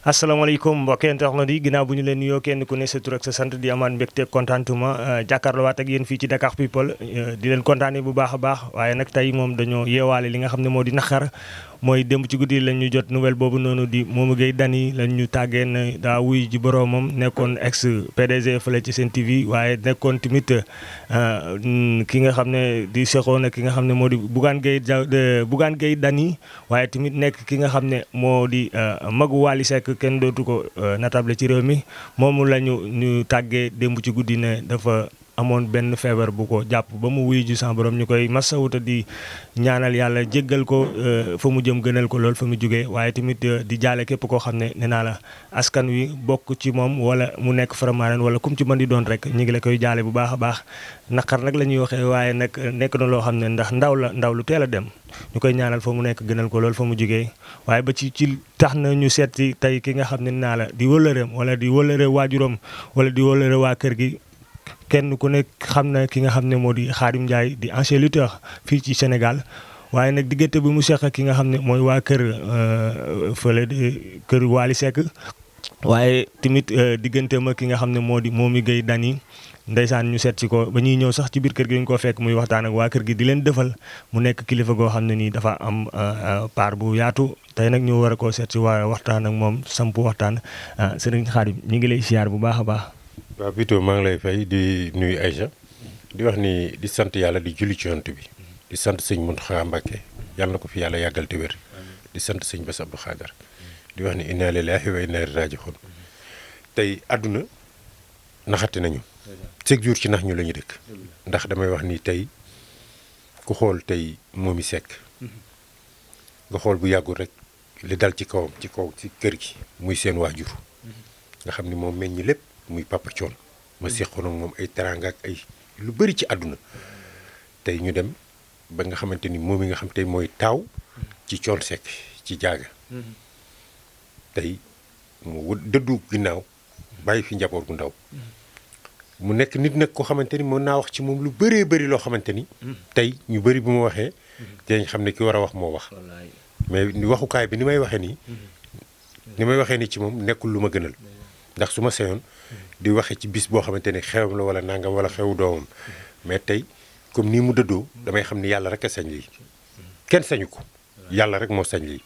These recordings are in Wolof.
asalaamaaleykum mbokki internet yi ginnaaw bu ñu leen nuyoo kenn ku ne sa tur ak sa sant di amaat mbégte contentement jàkkaarloowaat ak yéen fii ci Dakar People di leen kontaanee bu baax a baax waaye nag tey moom dañoo yeewaale li nga xam ne moo di naqar mooy démb ci guddi lañ ñu jot nouvelle boobu noonu di Momy Gueye Dany lañ ñu tàggee ne daa wuy ji boroomam nekkoon ex PDG fële ci Sen TV waaye nekkoon tamit ki nga xam ne di seqoon ki nga xam ne moo di Bougane Gueye Dany waaye tamit nekk ki nga xam ne moo di magu Wally Seck kenn dootu ko natable ci réew mi moomu la ñu tàggee démb ci guddi ne dafa amoon benn feebar bu ko jàpp ba mu wuyu ji sa borom ñu koy masawuta di ñaanal yàlla jéggal ko fa mu jëm gënal ko lool fa mu jógee waaye tamit di jaale képp koo xam ne nee naa la askan wi bokk ci moom wala mu nekk Faramareen wala kum ci mën di doon rek ñu ngi la koy jaale bu baax a baax naqar nag la ñuy waxee waaye nag nekk na loo xam ne ndax ndaw lu teel a dem ñu koy ñaanal fa mu nekk gënal ko lool fa mu jógee waaye ba ci tax na ñu seet si tey ki nga xam ne naa la di wëllëreem wala di wëllëre waajuram wala di wëllëre waa kër gi kenn ku nekk xam na ki nga xam ne moo di Khadim Ndiaye di ancien lutteur fii ci Sénégal waaye nag diggante bi mu seq ki nga xam ne mooy waa kër fële kër Wally Seck waaye tamit diggante ma ki nga xam ne moo di Momy Gueye Dany ndeysaan ñu seet si ko ba ñuy ñëw sax ci biir kër gi ñu ko fekk muy waxtaan ak waa kër gi di leen defal mu nekk kilifa goo xam ne nii dafa am part bu yaatu tey nag ñu war a koo seet si waa waxtaan ak moom samp waxtaan sëriñ Khadim ñu ngi lay siyaar bu baax a baax. waaw Vito maa ngi lay fay di nuyu Aïcha di wax ni di sant yàlla di julli ci yonent bi di sant sëñ Mountakha Mbacké yàlla na ko fi yàlla yàggal te wér di sant sëñ Bass Abdou Khadre di wax ni inna lillahi wa inna ilayhi raji'un tey àdduna naxati nañu chaque jour ci nax ñu la ñu dëkk ndax damay wax ni tey ku xool tey Momy Seck nga xool bu yàggul rek li dal ci kawam ci kër gi muy seen waajur nga xam ni moom meññ lépp muy Papa Thione ma seqoon ak moom ay teraanga ak ay lu bëri ci àdduna tey ñu dem ba nga xamante ni moom yi nga xam tey mooy taaw ci Thione Seck ci jaaga tey mu dëddu ginnaaw bàyyi fi njaboot gu ndaw mu nekk nit nag koo xamante ni mën naa wax ci moom lu bëree bëri loo xamante ni tey ñu bëri bu ma waxee dinañ xam ne ki war a wax moo wax mais waxukaay bi ni may waxee nii ci moom nekkul lu ma gënal ndax su ma seyoon di waxe ci bis boo xamante ne xewam la wala nangam wala xewu doomam mais tey comme nii mu dëddoo damay xam ni yàlla rek a sañ lii kenn sañu ko yàlla rek moo sañ lii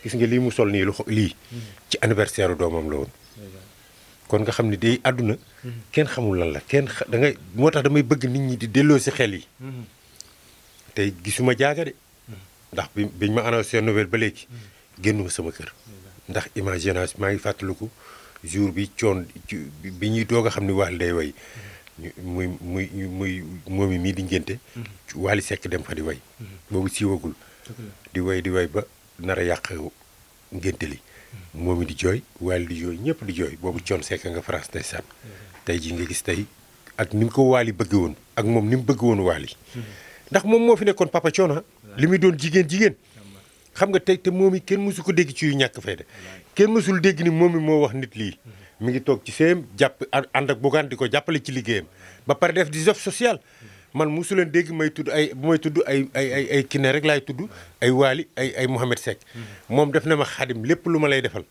gis nga lii mu sol nii lii ci anniversaire doomam la woon kon nga xam ni day àdduna kenn xamul lan la da ngay moo tax damay bëgg nit ñi di delloo si xel yi tey gisuma jaaga de ndax biñ ma annoncé nouvelle ba léegi génnuma sama kër ndax imagination maa ngi fàttaliku jour bi Thione bi ñuy doog a xam ni Wally day way muy Momy mii di ngénte Wally Seck dem fa di way boobu siiwagul di way ba nar a yàq ngénte li Momy di jooy Wally di jooy ñëpp di jooy boobu Thione Seck nga France ndeysaan tey ji nga gis tey ak ni mu ko Wally bëgg woon ak moom ni mu bëgg woon Wally ndax moom moo fi nekkoon Papa Thione li muy doon jigéen xam nga tey te Momy kenn mësu ko dégg ci yu ñàkk fayda kenn mësul dégg ni Momy moo wax nit lii mi ngi toog ci seem jàpp ànd ak Bougane di ko jàppale ci liggéeyam ba pare def di job social man mosu leen dégg may tudd ay Kiné rek laay tudd ay Wally ay Mouhamed Seck moom def na ma Khadim lépp lu ma lay defal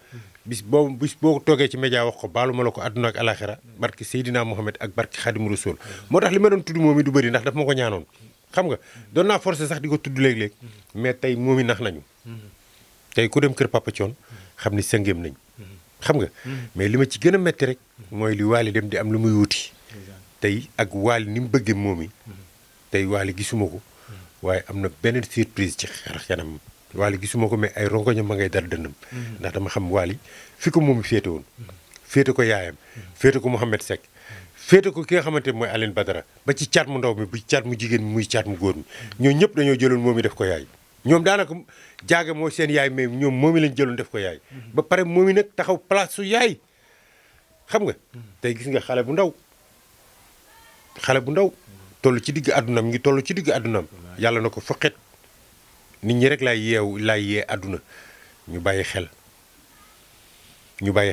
bis boo toogee ci média wax ko baalu ma la ko àdduna ak alaxira barki Seydina Mouhamed ak barki Khadim Rasoul moo tax li ma doon tudd Momy du bëri ndax daf ma ko ñaanoon xam nga doon naa forcé sax di ko tudd léeg-léeg mais tey Momy nax nañu tey ku dem kër Papa Thione xam ni sëngeem nañ xam nga mais li ma ci gën a metti rek mooy li Wally dem di am lu muy wuti tey ak Wally ni mu bëggee Momy tey Wally gisuma ko waaye am na beneen surprise ci xar kanam Wally gisuma ko mais ay rongoñam ma ngay dal dënnam ndax dama xam Wally fi ko Momy féete woon féete ko yaayam féete ko Mouhamed Seck féete ko ki nga xamante ne mooy Aline Badara ba ci caat mu ndaw mi bu caat mu jigéen mi muy caat mu góor mi ñoo ñëpp dañoo jëloon Momy def ko yaay ñoom daanaka jaaga mooy seen yaay mais ñoom Momy lañ jëloon def ko yaay ba pare Momy nag taxaw place su yaay xam nga tey gis nga xale bu ndaw toll ci digg àddunaam ngi toll ci digg àddunaam yàlla na ko foqet nit ñi rek laay yee àdduna ñu bàyyi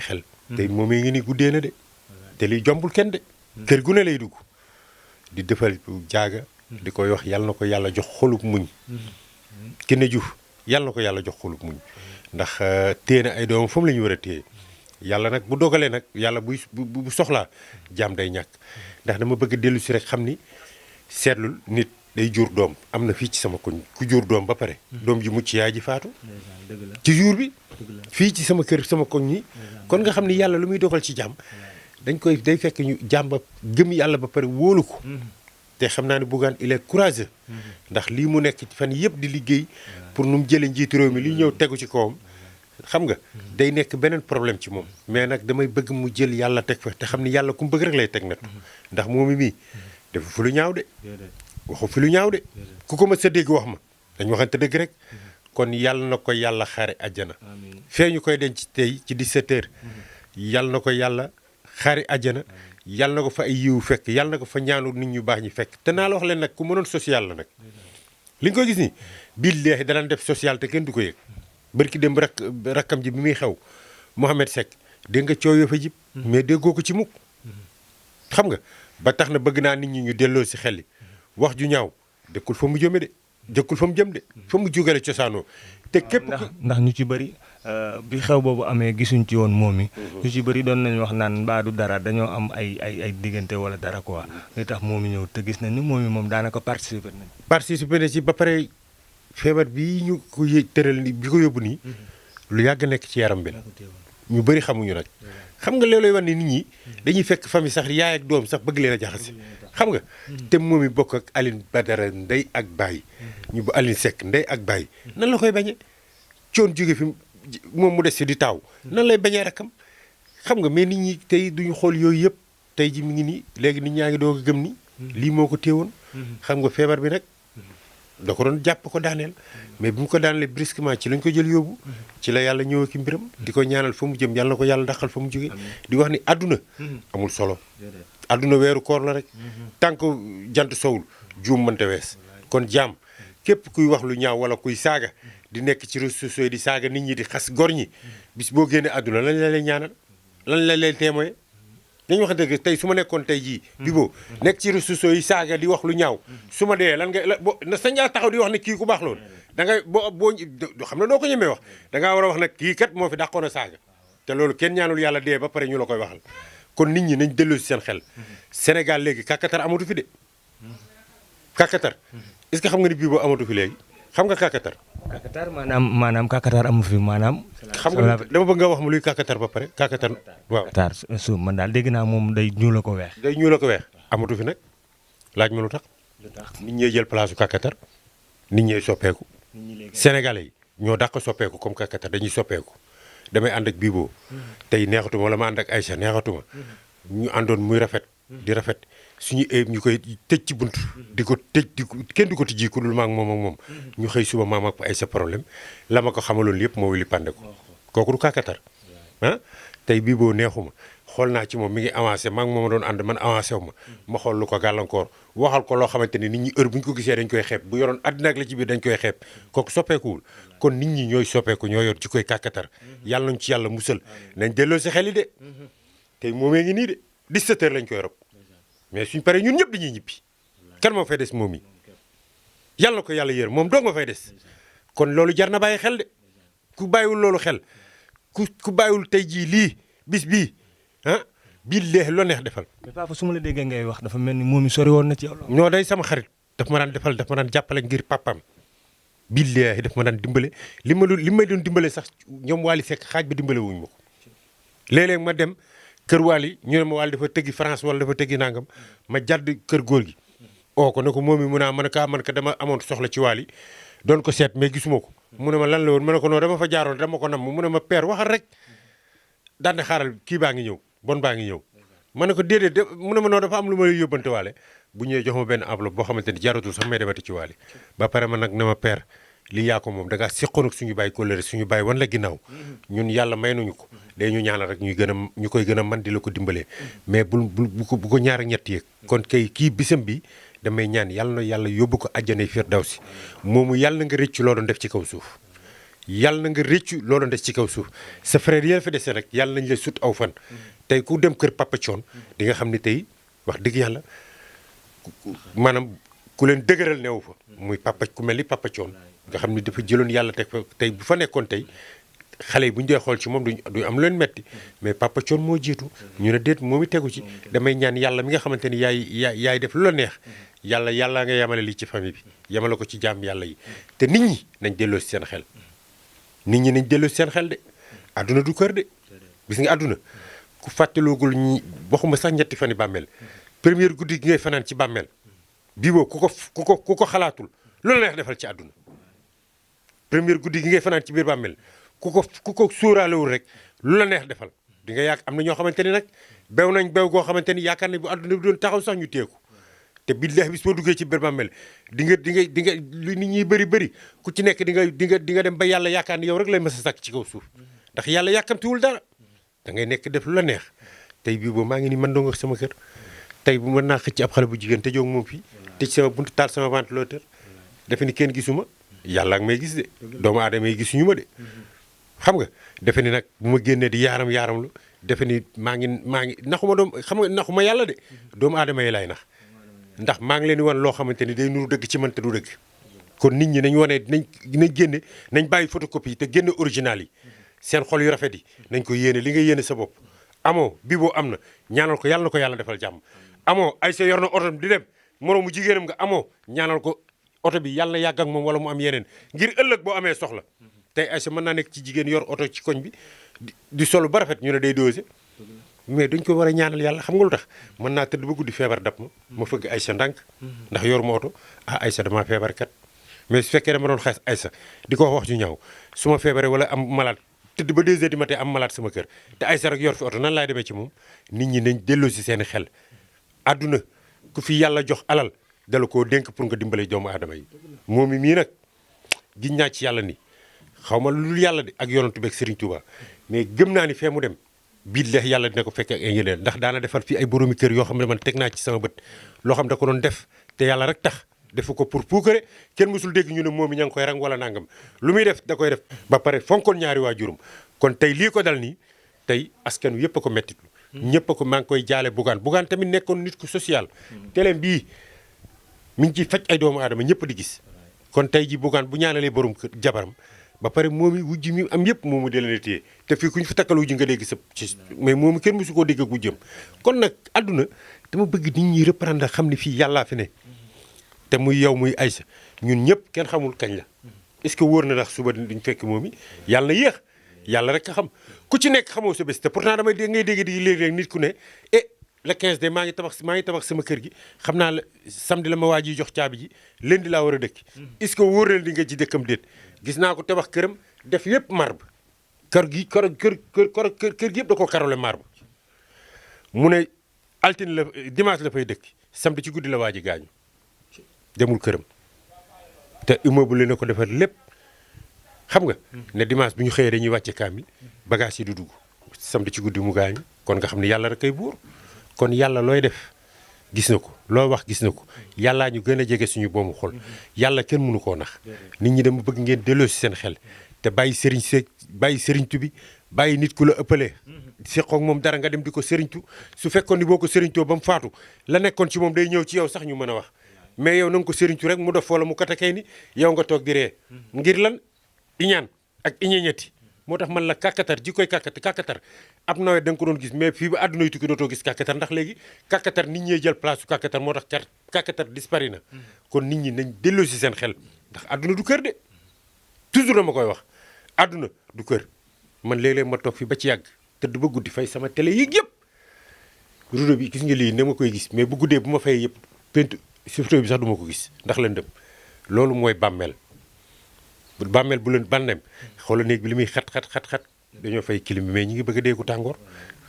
xel tey Momy ngi ni guddee na de te liy jombul kenn de kër gu ne lay dugg di defal jaaga di koy wax yàlla na ko yàlla jox xolub muñ Kiné Diouf yàlla na ko yàlla jox xolub muñ ndax téye na ay doomam fa mu la ñu war a téye yàlla nag bu dogalee nag yàlla bu soxlaa jaam day ñàkk ndax dama bëgg dellu si rek xam ni seetlul nit day jur doom am na fii ci sama koñ ku jur doom ba pare doom ji mucc yaay ji faatu ci jour bi fii ci sama kër sama koñ ñi kon nga xam ni yàlla lu muy dogal ci jaam day fekk ñu jaam ba gëm yàlla ba pare wóolu ko te xam naa ne Bougane il est courageux ndax lii mu nekk fan yëpp di liggéey pour nu mu jëlee njiitu réew mi li ñëw tegu ci kawam xam nga day nekk beneen problème ci moom mais nag damay bëgg mu jël yàlla teg fa te xam ni yàlla ku mu bëgg rek lay teg nag ndax moom mii dafa fi lu ñaaw de waxu fi lu ñaaw de ku ko ma sa dégg wax ma dañ waxante dëgg rek kon yàlla na ko yàlla xaare àjjana fee ñu koy denc tey ci 17h yàlla na ko yàlla xaare àjjana yàlla na ko fa ay yiw fekk yàlla na ko fa ñaanu nit ñu baax ñi fekk te naa la wax leen nag ku mënoon social la nag li nga koy gis ni billaahi danaan def social te kenn du ko yëg barki dem rakkam ji bi muy xew Mohamed Seck dégg nga coow yoo fa jib mais déggoo ko ci mukk xam nga ba tax na bëgg naa nit ñi ñu delloo si xel yi wax ju ñaaw dëkkul fa mu jëme de dëkkul fa mu jëm de fa mu jógale cosaanoo te képp ndax ñu ci bëri bi xew boobu amee gisuñ ci woon moom mi ñu ci bëri doon nañu wax naan mbaa du dara dañoo am ay diggante wala dara quoi li tax moom mi ñëw te gis nañ ni moom mi moom daanaka participer na ci ba pare feebar bii ñu ko tëral ni bi ko yóbbu nii lu yàgg nekk ci yaram bi la ñu bëri xamuñu nag xam nga loolu lay wax ni nit ñi dañuy fekk famille sax yaay ak doom sax bëgg leen a jaxase xam nga te moom mi bokk ak Aline Badara ndey ak baay ñu bu Aline Seck ndey ak baay nan la koy bañe coon jóge fi moom mu des si di taaw nan lay bañee rakam xam nga mais nit ñi tey duñu xool yooyu yëpp tey ji mi ngi nii léegi nit ñaa ngi doog a gëm ni lii moo ko téewoon xam nga feebar bi nag da ko doon jàpp ko daaneel mais bi mu ko daanelee brusquement ci lañ ko jël yóbbu ci la yàlla ñëw ki mbiram di ko ñaanal fa mu jëm yàlla na ko yàlla daqal fa mu jóge di wax ni àdduna amul solo àdduna weeru koor la rek tant que jant sowul juum mënta wees kon jaam képp kuy wax lu ñaaw wala kuy saaga di nekk ci réseaux sociaux yi di saaga nit ñi di xas gor ñi bis boo génnee àdduna lan la lay ñaanal lan la lay témoin dañu wax dëgg tey su ma nekkoon tey jii bi boo nekk ci réseaux sociaux yi saaga di wax lu ñaaw su ma dee lan nga na sa ñaa taxaw di wax ne kii ku baax loolu da ngay boo xam ne doo ko ñemee wax da ngaa war a wax nag kii kat moo fi dàqoon a saaga te loolu kenn ñaanul yàlla dee ba pare ñu la koy waxal kon nit ñi nañ delloo si seen xel Sénégal léegi kàkkatar amatu fi de kàkkatar est-ce que xam nga ni bii boo amatu fi léegi xam nga kàkkatar maanaam kàkkatar amu fi maanaam xam nga dama bëgg nga wax ma luy kàkkatar ba pare kàkkatar waaw kàkkatar su man daal dégg naa moom day ñuul a ko weex day ñuul a ko weex amatu fi nag laaj ma lu tax nit ñee jël place u kàkkatar nit ñee soppeeku sénégalais yi ñoo dàq soppeeku comme kàkkatar dañuy soppeeku damay ànd ak Bibo tey neexatuma wala ma ànd ak Aïcha neexatuma ñu àndoon muy rafet di rafet suñu ñu koy tëj ci bunt di ko tëj kenn du ko tijji ku dul maag moom ñu xëy suba maam ak ay sa problème la ma ko xamaloon yëpp moo wili pande ko kooku du kàkkatar ah tey Bibo neexuma xool naa ci moom mi ngi avancé maag moom doon ànd man avancé wu ma xool lu ko gàllankoor waxal ko loo xamante ni nit ñi heure bu ñu ko gisee dañ koy xeeb bu yoroon àddina ak la ci biir dañ koy xeeb kooku soppeekuwul kon nit ñi ñooy soppeeku ñoo yor ci koy kàkkatar yàlla nañ ci yàlla musal nañ delloo si xel yi de tey moomee ngi nii de 17 heures lañ koy rob mais suñ paree ñun ñëpp dañuy ñibbi kan moo fay des moom yi yàlla na ko yàlla yër moom doo nga fay des kon loolu jar na bàyyi xel de ku bàyyiwul loolu xel ku bàyyiwul tey jii lii bis bii ah bii lee loo neex defal. mais papa su ma la déggee ngay wax dafa mel ni moom mi sori woon na ci yow. ñoo day sama xarit daf ma daan defal daf ma daan jàppale ngir papaam bii lee daf ma daan dimbale li may doon dimbale sax ñoom Waly Seck xaaj bi dimbale wuñ ma ko léeg-léeg ma dem. kër Waly ñu ne ma Waly dafa tëggi France wala dafa tëggi nangam ma jàdd kër góor gi oo ko ne ko moom mi mun a man ka dama amoon soxla ci Waly doon ko seet mais gisuma ko mu ne ma lan la woon ma ne ko non dama fa jaaroon dama ko nam mu ne ma père waxal rek daan na xaaral kii baa ngi ñëw bon baa ngi ñëw ma ne ko déedéet mu ne ma non dafa am lu ma yóbbante Waly bu ñëwee jox ma benn enveloppe boo xamante ni jaratul sax may demati ci Waly ba pare ma nag ne ma père lii yaa ko moom da ngaa seqoon ak suñu bàyyi kóllëre suñu bàyyi wan la ginnaaw ñun yàlla may nañu ko day ñu ñaanal rek ñu koy gën a man di la ko dimbalee mais bu ko ñaar ak ñett yeeg kon kay kii bisam bi damay ñaan yàlla na yàlla yóbbu ko àjjana firdawsi moomu yàlla na nga rëccu loo doon def ci kaw suuf yàlla na nga rëccu loo doon def ci kaw suuf sa frère yéen fa dese rek yàlla nañ la sut aw fan tey ku dem kër Papa Thione di nga xam ne tey wax dëgg yàlla maanaam ku leen dëgëral neewu fa muy papa ku mel ni Papa Thione nga xam ne dafa jëloon yàlla teg fa tey bu fa nekkoon tey xale yi bu ñu dee xool ci moom duñ am leen metti mais Papa Thione moo jiitu ñu ne déet moom i tegu ci damay ñaan yàlla mi nga xamante ni yaay def lu la neex yàlla nga yemale lii ci famille bi yemale ko ci jaam yàlla yi te nit ñi nañ delloo si seen xel nit ñi nañ delloo si seen xel de àdduna du kër de gis nga àdduna ku fàttaloogul ñi waxuma sax ñetti fani bàmmeel première guddi gi ngay fanaan ci bàmmeel bii boo ku ko xalaatul lu la neex defal ci àdduna première guddi gi ngay fanaan ci biir bàmmeel ku ko sóoraalewul rek lu la neex defal di nga am na ñoo xamante ni nag bew nañ bew goo xamante ni yaakaar ne bu àdduna bi doon taxaw sax ñu teeku te billahi bis boo duggee ci biir bàmmeel di nga lu nit ñi bëri ku ci nekk di nga dem ba yàlla yaakaar ni yow rek lay mës a sàkk ci kaw suuf ndax yàlla yàkkamtiwul dara da ngay nekk def lu la neex tey bii boobu maa ngi ni man doo nga sama kër tey bu mën naa xëcc ab xale bu jigéen te jóg moom fii tëj sama buntu taal sama ventilateur defe ni kenn gisuma yàlla ak may gis de doomu aadama yi gisuñu ma de xam nga defe ni nag bu ma génnee di yaaram lu defe ni maa ngi naxuma xam nga naxuma yàlla de doomu aadama yi laay nax ndax maa ngi leen di wan loo xamante ni day nuru dëgg ci man te du dëgg kon nit ñi nañ wane nañ génne nañ bàyyi photocopie yi te génne original yi seen xol yu rafet yi nañ ko yéene li nga yéene sa bopp amoo bii boo am na ñaanal ko yàlla na ko yàlla defal jàmm amoo ay sa yor na oto di dem moroomu jigéenam nga amoo ñaanal ko oto bi yàlla na yàgg ak moom wala mu am yeneen ngir ëllëg boo amee soxla tey ay sa mën naa nekk ci jigéen yor oto ci koñ bi di solo ba rafet ñu ne day dosé mais dañ ko war a ñaanal yàlla xam nga lu tax mën naa tëdd ba guddi feebar dab ma fëgg ay sa ndànk ndax yor ma oto ay sa damaa feebar kat mais su fekkee dama doon xas ay sa di ko wax ju ñaaw su ma feebaree wala am malade tëdd ba 2 heures du matin am malade sama kër te ay sa rek yor fi oto nan laay demee ci moom nit ñi nañ delloo si seen xel àdduna ku fi yàlla jox alal dala koo dénk pour nga dimbale doomu aadama yi moom mii nag giñ naa ci yàlla ni xaw ma lu yàlla de ak yonantu beeg Serigne Touba mais gëm naa ni fee mu dem billahi yàlla dina ko fekk ak ay ngëneel ndax daana defal fii ay boroomi kër yoo xam ne man teg naa ci sama bët loo xam da ko doon def te yàlla rek tax defu ko pour puukare kenn mësul dégg ñu ne moom mi ña ngi koy rang wala nangam lu muy def da koy def ba pare fonkoon ñaari waajuram kon tey lii ko dal nii tey askan wi yëpp a ko mettitlu ñëpp a ko maa ngi koy jaale bugaan tamit nekkoon nit ku social teleem bii mi ngi ciy faj ay doomu aadama ñëpp di gis kon tey ji bugaan bu ñaanalee borom kër jabaram ba pare moom i wujj mi am yëpp moomu de leen téye te fii ku ñu fi takkal wujj nga dégg sa ci mais moomu kenn mësu koo dégg ak wujjam kon nag àdduna dama bëgg nit ñi reprendre xam ne fii yàllaa fi ne te muy yow muy Aïssa ñun ñëpp kenn xamul kañ la est-ce que wóor na ndax suba duñ fekk moom i yàlla na yéex yàlla rek a xam ku ci nekk xamoo sa bés te pourtant damay dégg ngay dégg di léeg-léeg nit ku ne le 15 de maa ngi tabax sama kër gi xam naa la samedi la ma waa ji jox caabi ji lundi laa war a dëkk est-ce que wóor na di nga ci dëkkam déet gis naa ko tabax këram def yëpp marbre kër gi kër gi yëpp da ko karole marbre mu ne altine la dimanche la fay dëkk samedi ci guddi la waa ji gaañu demul këram te immeuble na ko defar lépp xam nga ne dimanche bu ñu xëyee dañuy wàcce kaamil bagage yi du dugg samedi ci guddi mu gaañu kon nga xam ne yàlla rek kay buur kon yàlla looy def gis na ko loo wax gis na ko yàllaa ñu gën a jege suñu boomu xol yàlla kenn mënu koo nax nit ñi dama bëgg ngeen delloo si seen xel te bàyyi sëriñtu bi bàyyi nit ku la ëppalee seqoog moom dara nga dem di ko sëriñtu su fekkoon ni boo ko sëriñtoo ba mu faatu la nekkoon ci moom day ñëw ci yow sax ñu mën a wax mais yow na nga ko sëriñtu rek mu def wala mu katakay ni yow nga toog di ree ngir lan iñaan ak iñeñeti moo tax man la kàkkatar ji koy kàkkatar ab nawet da nga ko doon gis mais fii ba àdduna yu tukki dootoo gis kàkkatar ndax léegi kàkkatar nit ñee jël place su kàkkatar moo tax kàkkatar dispari na kon nit ñi nañ delloo si seen xel ndax àdduna du kër de toujours dama koy wax àdduna du kër man léeg-léeg ma toog fi ba ci yàgg tëdd ba guddi fay sama télé yi yëpp rideau bi gis nga lii ne ma koy gis mais bu guddee bu ma fay yëpp peinture surtout bi sax du ma ko gis ndax lëndëm loolu mooy bàmmeel bu leen bànneem xoolal néeg bi li muy xat dañoo fay clim bi mais ñi ngi bëgg a dee ku tàngoor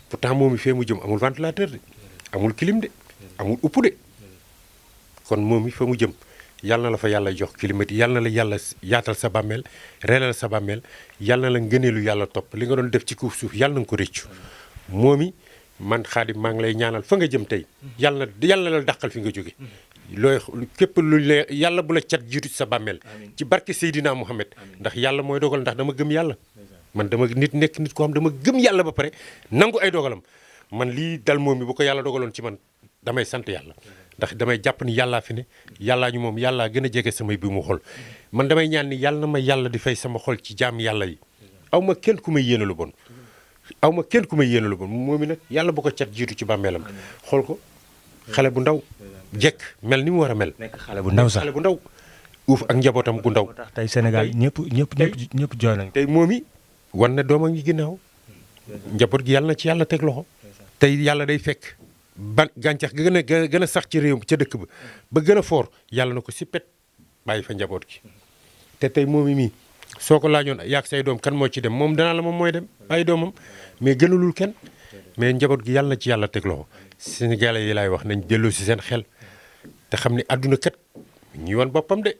pourtant moom mi fee mu jëm amul ventilateur de amul clim de amul upp de kon moom mi fa mu jëm yàlla na la fa yàlla jox climat yàlla na la yàlla yaatal sa bàmmeel reelal sa bàmmeel yàlla na la ngëneelu yàlla topp li nga doon def ci kaw suuf yàlla na nga ko rëccu moom i man Xaadim maa ngi lay ñaanal fa nga jëm tey yàlla na la dàqal fi nga jóge looy képp lu la yàlla bu la cat jiitu ci sa bàmmeel ci barke Seydina Muhammad ndax yàlla mooy dogal ndax dama gëm yàlla man dama nekk nit ko xam dama gëm yàlla ba pare nangu ay dogalam man lii dal moom mi bu ko yàlla dogaloon ci man damay sant yàlla ndax damay jàpp ni yàllaa fi ne yàllaa ñu moom yàllaa gën a jege samay bi mu xol man damay ñaan ni yàlla na ma yàlla di fay sama xol ci jaam yàlla yi aw ma kenn ku may yéene lu bon aw ma kenn ku may yéene lu bon moom nag yàlla bu ko cat jiitu ci bàmmeelam xool ko xale bu ndaw jekk mel ni mu war a mel. nekk xale bu ndaw sax xale bu ndaw uuf ak njabootam gu ndaw. moo tax tey Sénégal ñëpp jooy nañ. tey moom i wan na doomam yi ginnaaw njaboot gi yàlla na ci yàlla teg loxo tey yàlla day fekk gàncax ga gën a sax ci réew ca dëkk ba gën a foor yàlla na ko si pet bàyyi fa njaboot gi te tey moom i mii soo ko laajoon yaag say doom kan moo ci dem moom danaa la moom mooy dem bàyyi doomam mais gënalul kenn mais njaboot gi yàlla na ci yàlla teg loxo Sénégalais yi laay wax nañ delloo si seen xel te xam ni àdduna kat ñuy wan boppam de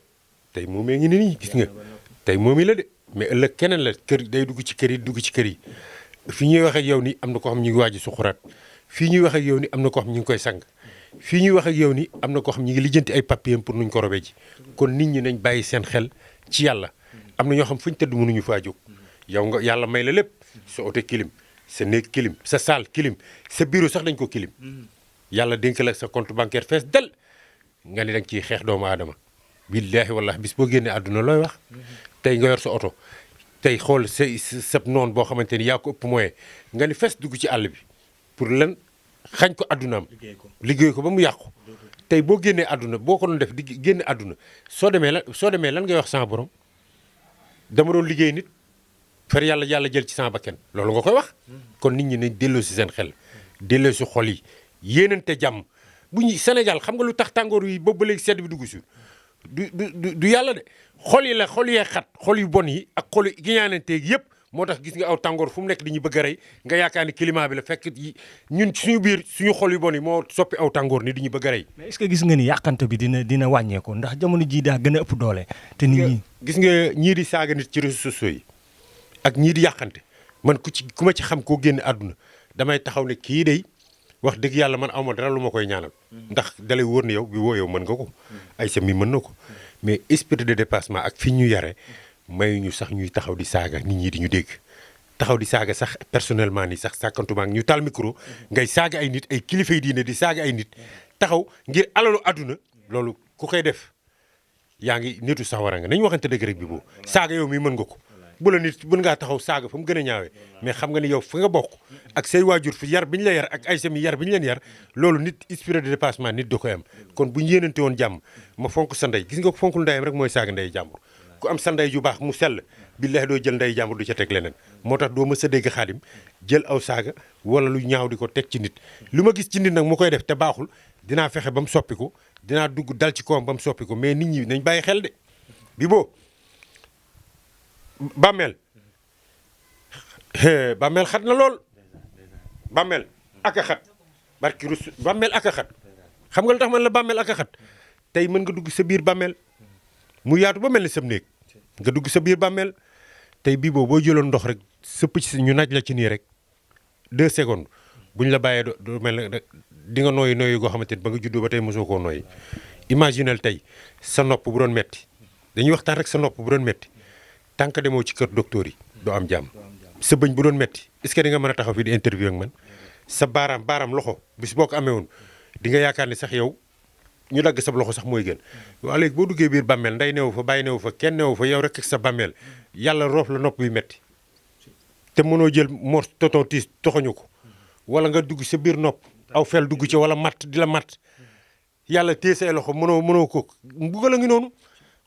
tey moomee ngi ni nii gis nga tey moom i la de mais ëllëg keneen la kër day dugg ci kër yi dugg ci kër yi fii ñuy wax ak yow ni am na ko xam ñu ngi waaj suxuraat fii ñuy wax ak yow ni am na ko xam ñu ngi koy sang fii ñuy wax ak yow ni am na ko xam ñu ngi lijjanti ay papiers pour nuñ ko robee ji kon nit ñi nañ bàyyi seen xel ci yàlla am na ñoo xam fu ñu tëdd mënuñu faa jóg yow nga yàlla may la lépp sa oto kilim sa néeg kilim sa salle kilim sa bureau sax dañ ko kilim yàlla dénk la sa compte bancaire fees del nga ni da nga ciy xeex doomu aadama billaahi wallaahi bis boo génnee àdduna looy wax tey nga yor sa oto tey xool sa noon boo xamante ni yaa ko ëpp moyen nga ni fes dugg ci àll bi pour lan xañ ko àddunaam liggéey ko ba mu yàqu tey boo génnee àdduna boo ko doon def di génne àdduna soo demee lan ngay wax sama borom dama doon liggéey nit far yàlla jël ci sama bakkan loolu nga koy wax kon nit ñi nañ delloo si seen xel delloo si xol yi yéenante jàmm bu ñu Sénégal xam nga lu tax tàngoor yi boobu ba léegi sedd bi dugg si du yàlla de xol yi la xol yee xat xol yu bon yi ak xol yu giñaananteeg yëpp moo tax gis nga aw tàngoor fu mu nekk dañuy bëgg a rey nga yaakaar ni climat bi la fekk ñun suñu biir suñu xol yu bon yi moo soppi aw tàngoor ni dañuy bëgg a rey. mais est-ce que gis nga ni yàqante bi dina wàññeeku ndax jamono jii daa gën a ëpp doole. te nit ñi gis nga ñii di saaga nit ci réseaux sociaux yi ak ñii di yàqante man ku ma ci xam koo génn àdduna damay taxaw ne kii day wax dëgg yàlla man awma dara lu ma koy ñaanal ndax dalay wóor ne yow bi woo yow mën nga ko ay sa mi mën na ko mais esprit de dépassement ak fi ñu yare mayuñu sax ñuy taxaw di saaga nit ñi di ñu dégg taxaw di saaga sax personnellement ni sax sàkkantuma ak ñu taal micro ngay saaga ay nit ay kilifa yi diine di saaga ay nit taxaw ngir alalu àdduna loolu ku koy def yaa ngi nitu sax war a nga nañu waxante dëgg rek bi boobu saaga yow mi mën nga ko bu la nit mën ngaa taxaw saaga fa mu gën a ñaawee mais xam nga ni yow fa nga bokk ak say waajur fi yar bi ñu la yar ak ay sami yar bi ñu leen yar loolu nit esprit de dépassement nit da koy am kon bu ñu yéenante woon jàmm ma fonk sa ndey gis nga ko fonkul ndeyam rek mooy saaga ndey jàmbur ku am sa ndey ju baax mu sell billahi doo jël ndey jàmbur du ca teg leneen moo tax doo mës a dégg xaadim jël aw saaga wala lu ñaaw di ko teg ci nit lu ma gis ci nit nag mu koy def te baaxul dinaa fexe ba mu soppiku dinaa dugg dal ci kawam ba mu soppiku mais nit ñi nañ bàyyi xel de bi boo bàmmeel bàmmeel xat na lool bàmmeel ak a xat barki rus bàmmeel ak a xat xam nga lu tax man la bàmmeel ak a xat tey mën nga dugg sa biir bàmmeel mu yaatu ba mel ni sam néeg nga dugg sa biir bàmmeel tey bii boo jëloon ndox rek sëpp ci ñu naaj la ci nii rek 2 secondes buñ la bàyyee doo mel ne di nga nooyi nooyi goo xamante ni ba nga juddoo ba tey mosoo koo nooyi imaginel tey sa nopp bu doon metti dañuy waxtaan rek sa nopp bu doon metti tant que demoo ci kër docteur yi doo am jàmm sa bëñ bu doon metti est-ce que di nga mën a taxaw fii di interview ak man sa baaraam loxo bis boo ko amee woon di nga yaakaar ni sax yow ñu dagg sa loxo sax mooy gën waaw léegi boo duggee biir bàmmeel nday newu fa bàyyi newu fa kenn newu fa yow rek ak sa bàmmeel yàlla roof la nopp bi metti te mënoo jël mor toton tiis toxoñu ko wala nga dugg sa biir nopp aw fel dugg ci wala matt di la matt yàlla téye say loxo mënoo ko mbugal a ngi noonu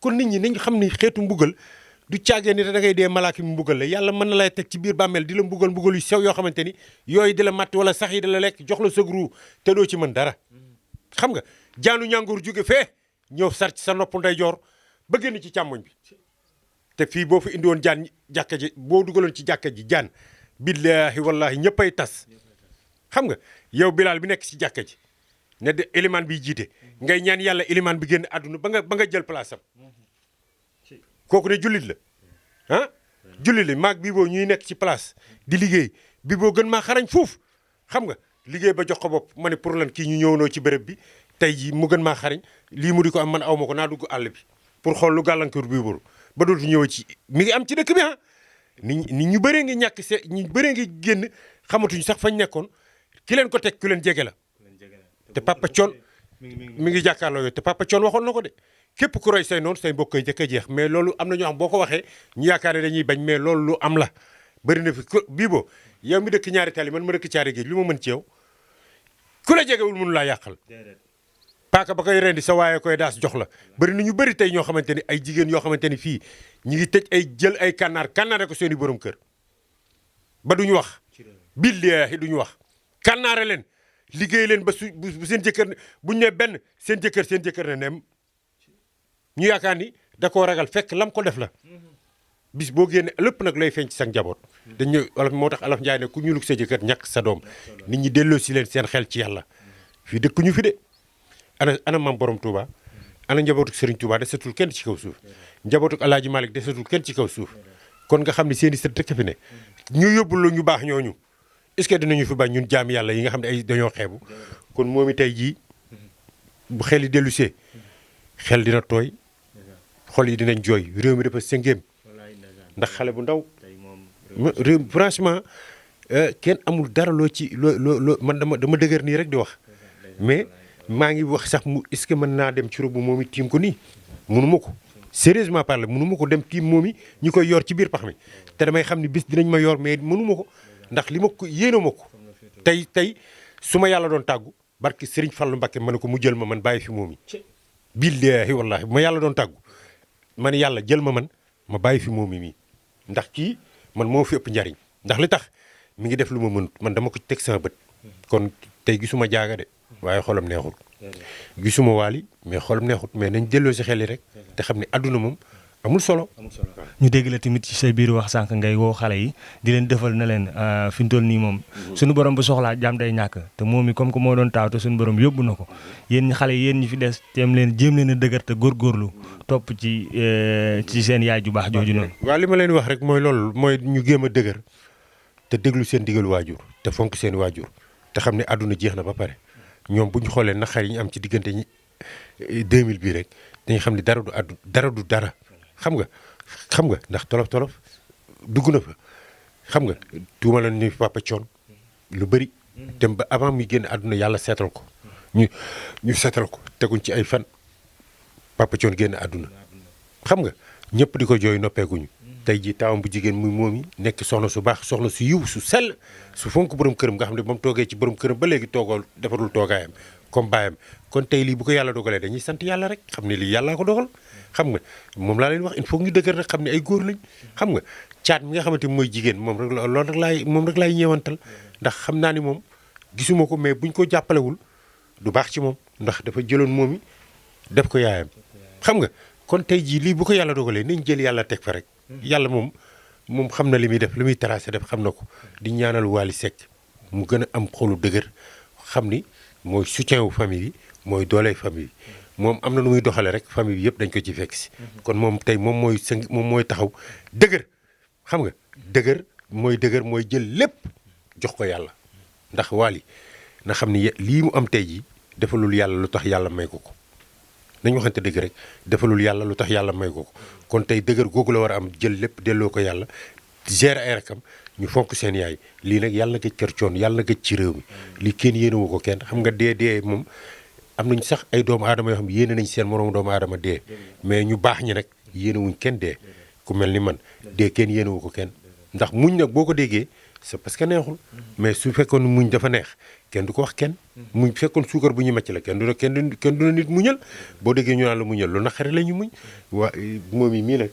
kon nit ñi nañ xam ni xeetu mbugal du caagee ni da ngay dee malaaka mi mbugal la yàlla mën na lay teg ci biir bàmmeel di la mbugal yu sew yoo xamante ni yooyu di la matt wala sax yi di la lekk jox la sëg ruu te doo ci mën dara xam nga jaanu ñàngoor jóge fee ñëw sar ci sa nopp ndeyjoor ba génn ci càmmoñ bi te fii boo fi indi woon jaan jàkka ji boo dugaloon ci jàkka ji jaan billaahi wallaahi ñëppay tas xam nga yow bilaal bi nekk ci jàkka ji ne de élimaan bi jiite ngay ñaan yàlla élimaan bi génn àdduna ba nga jël place am kooku ne jullit la ah jullit la maag bii boo ñuy nekk ci place di liggéey bii boo gën maa xarañ foofu xam nga liggéey ba jox ko bopp ma ne pour lan kii ñu ñëwnoo ci béréb bi tey jii mu gën maa xarañ lii mu di ko am man aw ma ko naa dugg àll bi pour xool lu gàllankoor bii boru ba dootu ñëw ci mi ngi am ci dëkk bi ah nit ñu bëree ngi ñàkk ñu bëree ngi génn xamatuñu sax fañ nekkoon ki leen ko teg ku leen jege la te Papa Thione mi ngi jàkkaarloo yooyu te Papa Thione waxoon na ko de képp ku roy say noonu say mbokk yi jëkk a jeex mais loolu am na ñoo xam boo ko waxee ñu yaakaar ne dañuy bañ mais loolu lu am la bëri na fi bii boo yow mi dëkk ñaari tali man ma dëkk caari géej lu ma mën ci yow ku la jegewul mënu laa yàqal paaka ba koy rendi sa waaye koy daas jox la bëri na ñu bëri tey ñoo xamante ni ay jigéen yoo xamante ni fii ñi ngi tëj ay jël ay kànnaare ko seen i borom kër ba duñu wax billaahi duñu wax kànnaare leen liggéey leen ba bu seen jëkkër buñu ne benn seen jëkkër ne nem ñu yaakaar ni da koo ragal fekk lam ko def la bis boo génne lépp nag lay feeñ ci sa njaboot dañu olof moo tax olof Njaay ne ku ñuulug sa jëkkër ñàkk sa doom nit ñi delloo si leen seen xel ci yàlla fii dëkkuñu fi de ana maam borom Touba ana njabootuk Serigne Touba desatul kenn ci kaw suuf njabootuk Alaaji Malick desatul kenn ci kaw suuf kon nga xam ne seen i sët rek fi ne ñu yóbbul la ñu baax ñooñu est-ce que dinañu fi bañ ñun jaam yàlla yi nga xam ne ay dañoo xeebu kon moom i tey jii bu xel yi dellu see xel dina tooy xol yi dinañ jooy réew mi dafa sëngéem ndax xale bu ndaw réew franchement kenn amul dara loo ci loo man dama dëgër nii rek di wax mais maa ngi wax sax mu est-ce que mën naa dem ci robu moom i tiim ko nii mënuma ko sérieusement parler mënuma ko dem tiim moom i ñu koy yor ci biir pax mi te damay xam ne bis dinañ ma yor mais mënuma ko ndax li ma ko yéene ma ko tey su ma yàlla doon tàggu barki Serigne Fallou Mbacké ma ne ko mu jël ma man bàyyi fi moom i billaahi wallaahi bu ma yàlla doon tàggu man yàlla jël ma man ma bàyyi fi moom i mii ndax kii man moo fi ëpp njariñ ndax li tax mi ngi def lu ma mënut man dama ko teg sama bët kon tey gisuma jaaga de waaye xolam neexul gisuma waali mais xolam neexut mais nañ delloo si xel yi rek te xam ne àdduna moom amul solo. ñu dégg la tamit ci say biir wax sànq ngay woo xale yi di leen defal na leen fi mu toll nii moom suñu borom bu soxlaa jaam day ñàkk te moom mi comme que moo doon taaw te suñu borom yóbbu na ko yéen xale yi yéen ñi fi des jéem leen a dëgër te góorgóorlu topp ci seen yaay ju baax jooju noonu. waaw li ma leen wax rek mooy loolu mooy ñu géem a dëgër te déglu seen digal waajur te fonk seen waajur te xam ne àdduna jeex na ba pare ñoom bu ñu xoolee naqar yi ñu am ci diggante 2000 bii rek dañu xam ne dara du dara xam nga ndax tolof dugg na fa xam nga tuuma la ni Papa Thione lu bëri dem ba avant muy génn àdduna yàlla seetal ko ñu seetal ko teguñ ci ay fan Papa Thione génn àdduna xam nga ñëpp di ko jooy noppeeguñu tey jii taawam bu jigéen muy moom yi nekk soxna su baax soxna su yiw su sell su fonk borom këram nga xam ne ba mu toogee ci borom këram ba léegi toogoo defarul toogaayam comme baayam kon tey lii bu ko yàlla dogalee dañuy sant yàlla rek xam ne lii yàllaa ko dogal xam nga moom laa leen wax il faut ñu dëgër rek xam ne ay góor lañ xam nga caat mi nga xamante mooy jigéen moom rek loolu rek laay ñeewantal ndax xam naa ni moom gisuma ko mais buñ ko jàppalewul du baax ci moom ndax dafa jëloon moom yi def ko yaayam xam nga kon tey jii lii bu ko yàlla dogalee nañ jël yàlla teg fa rek yàlla moom xam na li muy def li muy tracé def xam na ko di ñaanal Wally Seck mu gën a am xolu dëgër xam ni mooy soutien wu famille yi mooy dooley famille yi moom am na nu muy doxale rek famille bi yëpp dañ ko ci fekk si kon moom tey moom mooy taxaw dëgër xam nga dëgër mooy jël lépp jox ko yàlla ndax Wally na xam ni lii mu am tey jii defalul yàlla lu tax yàlla may ko nañu waxante dëgg rek defalul yàlla lu tax yàlla may ko kon tey dëgër googu la war a am jël lépp delloo ko yàlla gérer ay rakam ñu fonk seen yaay lii nag yàlla na gëj kër coon yàlla na gëj ci réew mi lii kenn yéenewu ko kenn xam nga dee moom am nañ sax ay doomu aadama yoo xam yéene nañ seen moroom doomu aadama dee mais ñu baax ñi nag yéenewuñ kenn dee ku mel ni man dee kenn yéenewu ko kenn ndax muñ nag boo ko déggee c'est parce que neexul mais su fekkoon muñ dafa neex kenn du ko wax kenn muñ fekkoon suukar bu ñu màcc la kenn du nit muñal boo déggee ñu naan la muñal lu naqari la ñu muñ waa moom yi mii nag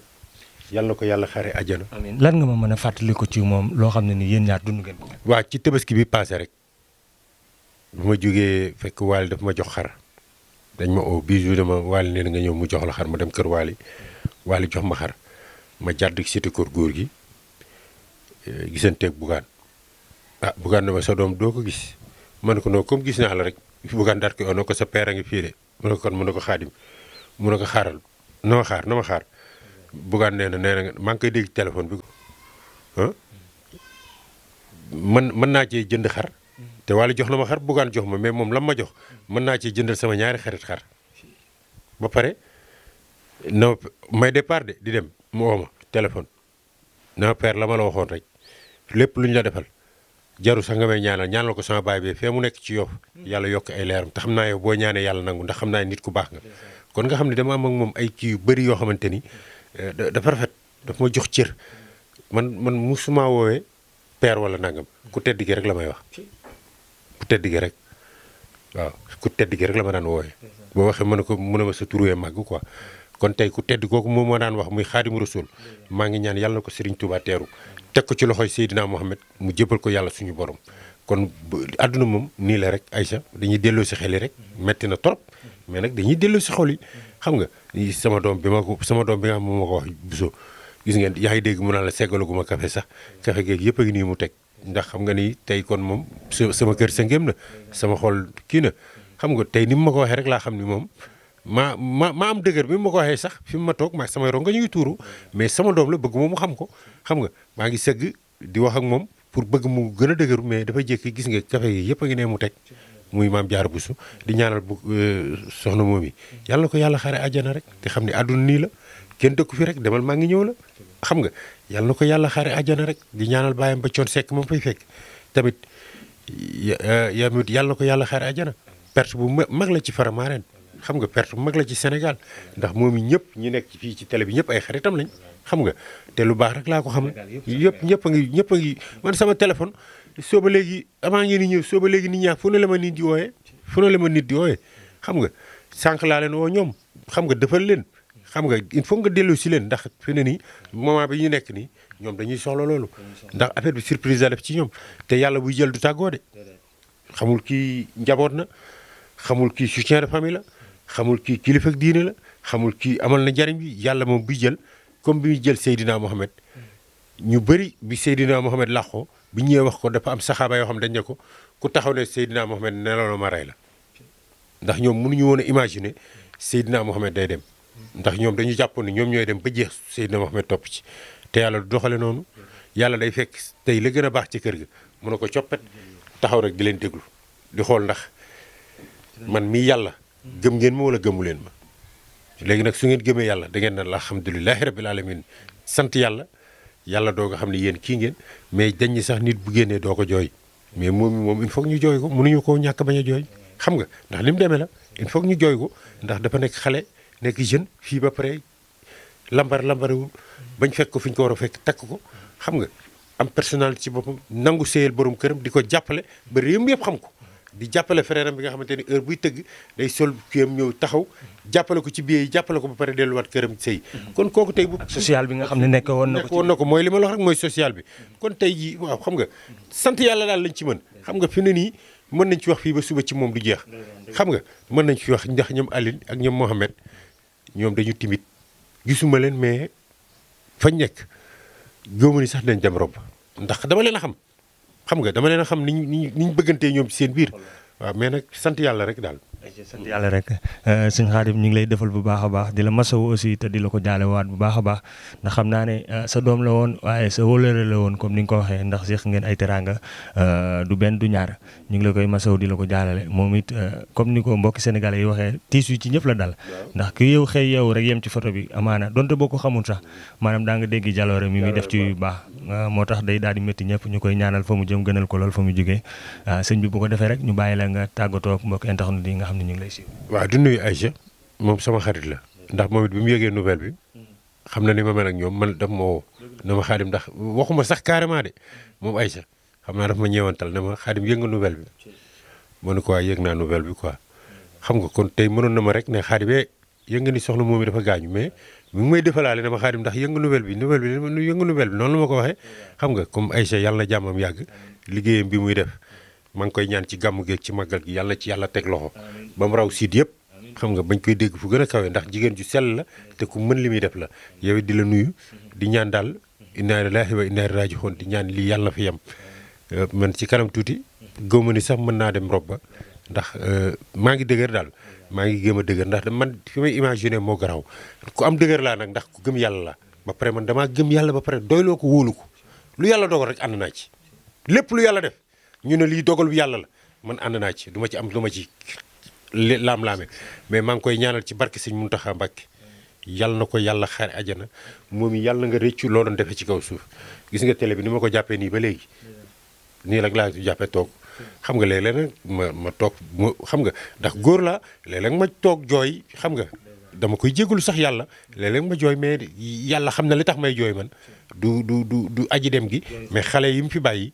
yàlla na ko yàlla xare àjjana. amiin lan nga ma mën a fàttali ko ci moom loo xam ne ni yéen ñaar dund ngeen ko. waa ci tabaski bi passé rek bu ma jógee fekk Wally daf ma jox xar dañ ma oo bii jour dama Wally nee na nga ñëw mu jox la xar ma dem kër Wally jox ma xar ma jàdd cité kër góor gi gisanteeg Bougane Bougane dama sa doom doo ko gis ma ne ko non comme gis naa la rek Bougane daal ko ono ko sa père a ngi fii de mu ne ko kon mu ne ko xaadim mu ne ko xaaral na ma xaar Bougane nee na maa ngi koy dégg téléphone bi mën naa cee jënd xar te Wally jox na ma xar Bougane jox ma mais moom lam ma jox mën naa cee jëndal sama ñaari xarit xar ba pare na may départ de di dem mu woo ma téléphone na père la ma la waxoon rek lépp lu ñu la defal jaru sax nga may ñaanal ko sama baay bi fee mu nekk ci Yoff yàlla yokk ay leeram te xam naa yow boo ñaanee yàlla nangu ndax xam naa nit ku baax nga kon nga xam ne dama am ak moom ay kii yu bëri yoo xamante ni dafa rafet dafa ma jox cër man musuma woowee père wala nangam ku tedd gi rek la may wax ku tedd gi rek waaw ku tedd gi rek la ma daan woowee boo waxee mën a ma sa turuwee màgg quoi kon tey ku tedd kooku moom moo daan wax muy Xaadimu Rasuul maa ngi ñaan yàlla na ko Serigne Touba teeru teg ko ci loxoy Seydina Mohamed mu jëbal ko yàlla suñu borom kon àdduna moom nii la rek Aïcha dañuy delloo si xel yi rek metti na trop mais nag dañuy delloo si xol yi xam nga sama doom bi nga xam moom ma ko wax Bousso gis ngeen yaa ngi dégg mu naan la seggalaguma café sax café geeg yëpp a ngi nii mu teg ndax xam nga ni tey kon moom sama kër sa ngéem na sama xol kii na xam nga tey ni mu ma ko waxee rek laa xam ni moom ma am dëgër bi mu ma ko waxee sax fi mu ma toog samay rongo ñu ngi tuuru mais sama doom la bëgg moom mu xam ko xam nga maa ngi sëgg di wax ak moom pour bëgg mu gën a dëgëru mais dafa jékki gis nga café yi yëpp a ngi ne mu teg muy Maam Jaara Buso di ñaanal bu soxna moom yi yàlla na ko yàlla xaare àjjana rek te xam ne àdduna nii la kenn dëkku fi rek demal maa ngi ñëw la xam nga yàlla na ko yàlla xaare àjjana rek di ñaanal bàyyam ba coon sekk moom fay fekk tamit yàlla na ko yàlla xaare àjjana perte bu mag la ci Faramareen xam nga perte bu mag la ci Sénégal ndax moom yi ñëpp ñu nekk fii ci télé bi ñëpp ay xaritam lañ xam nga te lu baax rek laa ko xam ñëpp a ngi man sama téléphone soo ba léegi avant ngeen di ñëw soo ba léegi nit ñaa fu ne la ma nit di wooyee xam nga sànq laa leen woo ñoom xam nga defal leen xam nga il faut nga dellu si leen ndax fi ne nii moment bi ñu nekk nii ñoom dañuy soxla loolu ndax affaire bi surprise la def ci ñoom te yàlla buy jël du tàggoo de xamul kii njaboot na xamul kii soutien de famille la xamul kii kilifa ak diine la xamul kii amal na njariñ bi yàlla moom buy jël comme bi muy jël Seydina Mohamed ñu bëri bi Seydina Mohamed làqoo bi ñëwee wax ko dafa am saxaaba yoo xam dañ ne ko ku taxaw ne Seydina Mohamed ne la ma rey la ndax ñoom mënuñu woon a imaginer Seydina Mohamed day dem ndax ñoom dañu jàppoon ne ñoom ñooy dem ba jeex Seydina Mohamed topp ci te yàlla du doxale noonu yàlla day fekk tey la gën a baax ci kër ga mu ne ko coppet taxaw rek di leen déglu di xool ndax man mii yàlla gëm ngeen ma wala gëmu leen ma léegi nag su ngeen gëmee yàlla da ngeen naan alhamdulilahi rabbil alamin sant yàlla doo nga xam ne yéen kii ngeen mais dañ ñi sax nit bu génnee doo ko jooy mais moom il faut ñu jooy ko mënuñu koo ñàkk bañ a jooy xam nga ndax li mu demee la il faut ñu jooy ko ndax dafa nekk xale nekk jeune fii ba pare lambarewul bañ fekk ko fi ñu ko war a fekk takk ko xam nga am personnalité ci boppam nangu séyal borom këram di ko jàppale ba réew mi yëpp xam ko di jàppale frère am bi nga xamante ni heure buy tëgg day sol kiyam ñëw taxaw jàppale ko ci biir yi jàppale ko ba pare delluwaat këram sëy kon kooku tey bu social bi nga xam ne nekk woon na ko mooy li ma la wax rek mooy social bi kon tey jii waaw xam nga sant yàlla daal lañ ci mën xam nga fi ne nii mën nañ ci wax fii ba suba ci moom du jeex xam nga mën nañ fi wax ndax ñoom Aline ak ñoom Mohamed ñoom dañu timide gisuma leen mais fañ nekk góobu ni sax dañ dem rob ndax dama leen a xam nga dama leen a xam ni ñu bëggantee ñoom ci seen biir waaw mais nag sant yàlla rek daal. sant yàlla rek sëñ Khadim ñu ngi lay defal bu baax a baax di la masawu aussi te di la ko jaalewaat bu baax a baax ndax xam naa ne sa doom la woon waaye sa wóolare la woon comme ni nga ko waxee ndax seex ngeen ay teraanga du benn du ñaar ñu ngi la koy masawu di la ko jaalale moom it comme ni ko mbokki sénégalais yi waxee tiis yu ci ñëpp la dal ndax ku yow xëy yow rek yem ci photo bi amaana donte boo ko xamul sax maanaam daa nga dégg jaloore mi muy def ci yu baax moo tax day daal di métti ñëpp ñu koy ñaanal fa mu jëm gënal ko lool fa mu jógee sëñ bi bu ko defee rek ñu bàyyi la nga tàggatoo ak mbokk internet yi nga xam ne ñu ngi lay siiw. waaw di nuyu Aïcha moom sama xarit la ndax moom it bi mu yëgee nouvelle bi xam na ni ma mel ak ñoom man daf ma woo na ma Xaadim ndax waxuma sax carrément de moom Aïcha xam naa daf ma ñëwantal ne ma Xaadim yëg nga nouvelle bi ma ne ko waa yëg naa nouvelle bi quoi xam nga kon tey mënoon na ma rek ne Xaadim yëg nga ni soxna moom mi dafa gaañu mais mi ngi may defalaale ne ma Xaadim ndax yëg nga nouvelle bi yëg nga nouvelle bi noonu la ma ko waxee xam nga comme Aïcha yàlla na jàmmam yàgg liggéeyam bi muy def maa ngi koy ñaan ci gàmmu geeg ci màggal gi yàlla ci yàlla teg loxo ba mu raw siit yëpp xam nga bañ koy dégg fu gën a kawe ndax jigéen ju sell la te ku mën li muy def la yow it di la nuyu di ñaan daal inna lillahi wa inna ilayhi raaji'uun di ñaan lii yàlla na fi yem man ci kanam tuuti gëw ma ni sax mën naa dem rob ba ndax maa ngi dëgër daal maa ngi gëm a dëgër ndax man fi may imaginer moo garaw ku am dëgër laa nag ndax ku gëm yàlla la ba pare man damaa gëm yàlla ba pare doyloo ko wóolu ko lu yàlla dogal rek ànd naa ci lépp lu yàlla def ñu ne lii dogal bi yàlla la man ànd naa ci du ma ci am lu ma ci laam-laame mais maa ngi koy ñaanal ci barke Sëñ Muntaxa Mbàkke yàlla na ko yàlla xaare àjjana moom yàlla nga rëccu loo doon defee ci kaw suuf gis nga télé bi ni ma ko jàppee nii ba léegi nii rek laa jàppee toog xam nga léeg-léeg nag ma toog xam nga ndax góor laa léeg-léeg ma toog jooy xam nga dama koy jégalu sax yàlla léeg-léeg ma jooy mais yàlla xam na li tax may jooy man du aji dem gi mais xale yi mu fi bàyyi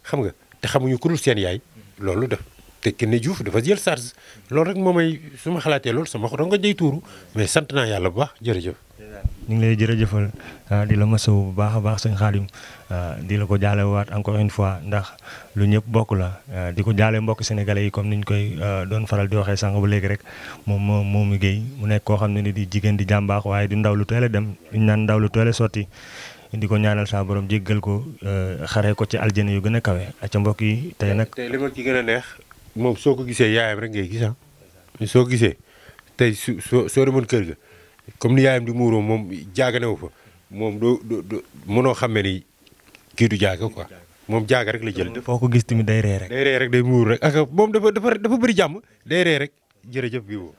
xam nga te xamuñu ku dul seen yaay loolu def te Kiné Diouf dafa jël charge loolu rek moo may su ma xalaatee loolu sama xol nga day tuuru mais sant naa yàlla bu baax jërëjëf. ñu ngi lay jërëjëfal di la masawu bu baax a baax sëñ Khadim di la ko jaale waat encore une fois ndax lu ñëpp bokk la di ko jaale mbokk sénégalais yi comme niñ koy doon faral di waxee sànq ba léegi rek moom Guèye mu nekk koo xam ne ni di jigéen di jàmbaax waaye di ndaw lu teel a dem ñu naan ndaw lu teel a sotti di ko ñaanal saa borom jéggal ko xaree ko ci aljana yu gën a kawe ak ca mbokk yi tey nag. tey li ma ci gën a neex moom soo ko gisee yaayam rek ngay gis soo ko gisee tey soo demoon kër ga. comme ni yaayam di muuroo moom jaaga newu fa moom doo mënoo xamee ni kii du jaaga quoi moom jaaga rek la jël. foo ko gis tamit day ree rek. day ree rek day muur rek ak moom dafa bëri jàmm day ree rek jërëjëf bii woo.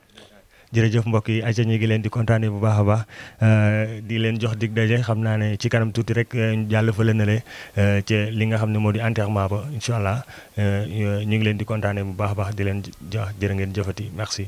jërëjëf mbokk yi ayca ñu ngi leen di kontaanee bu baax a baax di leen jox dig daje xam naa ne ci kanam tuuti rek jàll fa lënale ci li nga xam ne moo di enterrement ba incha allah ñu ngi leen di kontaanee bu baax a baax di leen jox jërë ngeen jëfati merci.